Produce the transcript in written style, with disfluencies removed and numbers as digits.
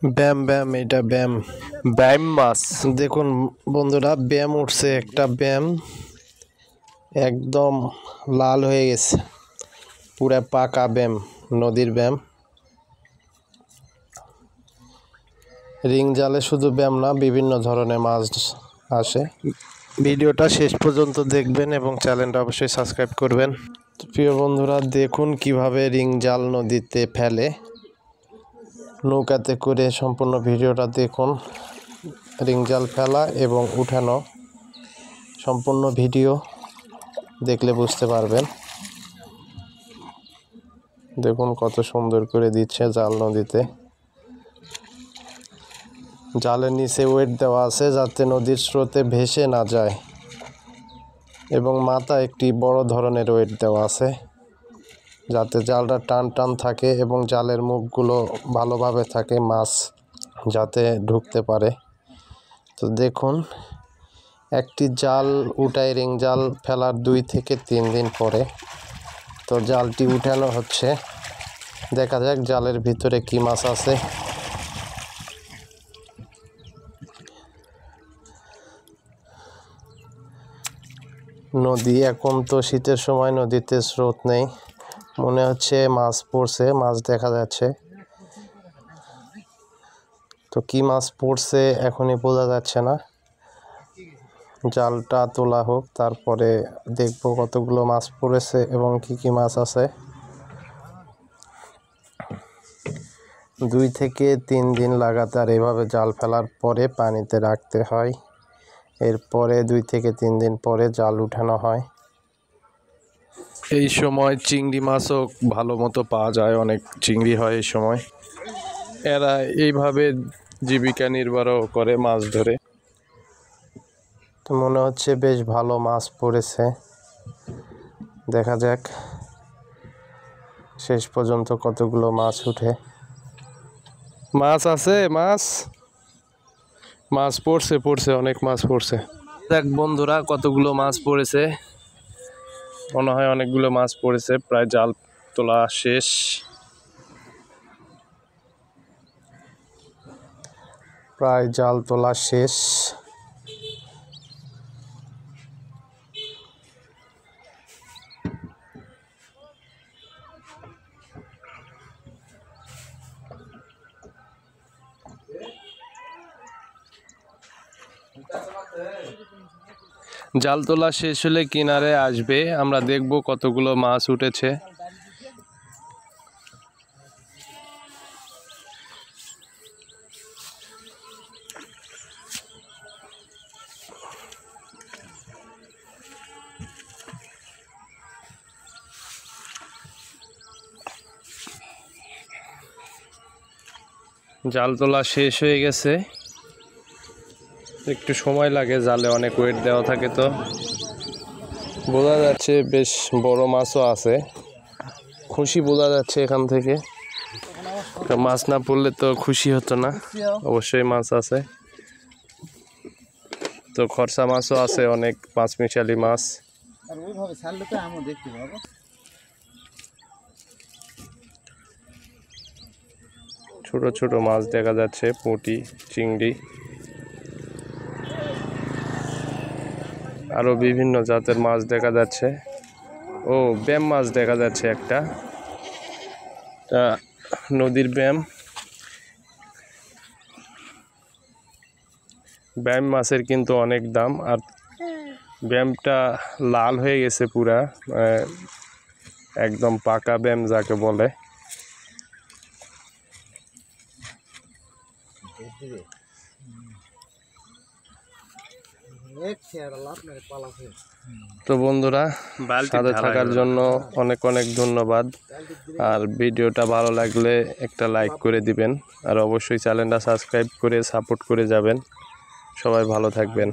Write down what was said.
ব্যাম ব্যাম, এটা ব্যাম। ব্যাম মাছ দেখুন বন্ধুরা, ব্যাম উঠছে, একটা ব্যাম একদম লাল হয়ে গেছে, পুরা পাকা ব্যাম, নদীর ব্যাম। রিং জালে শুধু ব্যাম না, বিভিন্ন ধরনের মাছ আসে। ভিডিওটা শেষ পর্যন্ত দেখবেন এবং চ্যানেলটা অবশ্যই সাবস্ক্রাইব করবেন। প্রিয় বন্ধুরা, দেখুন কিভাবে রিং জাল নদীতে ফেলে নৌকাতে করে। সম্পূর্ণ ভিডিওটা দেখুন, রিং জাল ফেলা এবং উঠানো সম্পূর্ণ ভিডিও দেখলে বুঝতে পারবেন। দেখুন কত সুন্দর করে দিচ্ছে জাল নদীতে। জালের নিচে ওয়েট দেওয়া আছে যাতে নদীর স্রোতে ভেসে না যায়, এবং মাথা একটি বড় ধরনের ওয়েট দেওয়া আছে যাতে জালটা টান টান থাকে এবং জালের মুখগুলো ভালোভাবে থাকে, মাছ যাতে ঢুকতে পারে। তো দেখুন, একটি জাল উঠায় রিং জাল ফেলার 2 থেকে 3 দিন পরে তো জালটি উঠানো হচ্ছে। দেখা যাক জালের ভিতরে কি মাছ আছে। নদী এখন তো শীতের সময়, নদীতে স্রোত নেই, মনে হচ্ছে মাছ পড়ছে, মাছ দেখা যাচ্ছে। তো কি মাছ পড়ছে এখনই বোঝা যাচ্ছে না, জালটা তোলা হোক তারপরে দেখবো কতগুলো মাছ পড়েছে এবং কি কি মাছ আছে। 2 থেকে 3 দিন লাগাতার এভাবে জাল ফেলার পরে পানিতে রাখতে হয়। এরপরে 2 থেকে 3 দিন পরে জাল উঠানো হয়। এই সময় চিংড়ি মাছও ভালো মতো পাওয়া যায়, অনেক চিংড়ি হয় এই সময়। এরা এইভাবে জীবিকা নির্বাহ করে মাছ ধরে। তো মনে হচ্ছে বেশ ভালো মাছ পড়েছে, দেখা যাক শেষ পর্যন্ত কতগুলো মাছ উঠে। মাছ আছে, মাছ মাছ পড়ছে অনেক মাছ পড়ছে। দেখ বন্ধুরা, কতগুলো মাছ পড়েছে, মনে হয় অনেকগুলো মাছ পড়েছে। প্রায় জাল তোলা শেষ। প্রায় জাল তোলা শেষ। জাল তোলা শেষ হলে কিনারে আসবে, আমরা দেখব কতগুলো মাছ উঠেছে। জাল তোলা শেষ হয়ে গেছে, একটু সময় লাগে, জালে অনেক ওয়েট দেওয়া থাকে। তো বোঝা যাচ্ছে বেশ বড় মাছও আছে, খুশি বোঝা যাচ্ছে এখান থেকে। মাছ না পড়লে তো খুশি হতো না, অবশ্যই মাছ আছে। তো খরসা মাছও আছে অনেক, 5 মিশালি মাছ। ছোট ছোট মাছ দেখা যাচ্ছে, পুঁটি, চিংড়ি, আরো বিভিন্ন জাতের মাছ দেখা যাচ্ছে। ও ব্যাম মাছ দেখা যাচ্ছে একটা, নদীর ব্যাম। ব্যাম মাছের কিন্তু অনেক দাম, আর ব্যামটা লাল হয়ে গেছে পুরা, একদম পাকা ব্যাম যাকে বলে। তো বন্ধুরা, সাথে থাকার জন্য অনেক অনেক ধন্যবাদ। আর ভিডিওটা ভালো লাগলে একটা লাইক করে দিবেন, আর অবশ্যই চ্যানেলটা সাবস্ক্রাইব করে সাপোর্ট করে যাবেন। সবাই ভালো থাকবেন।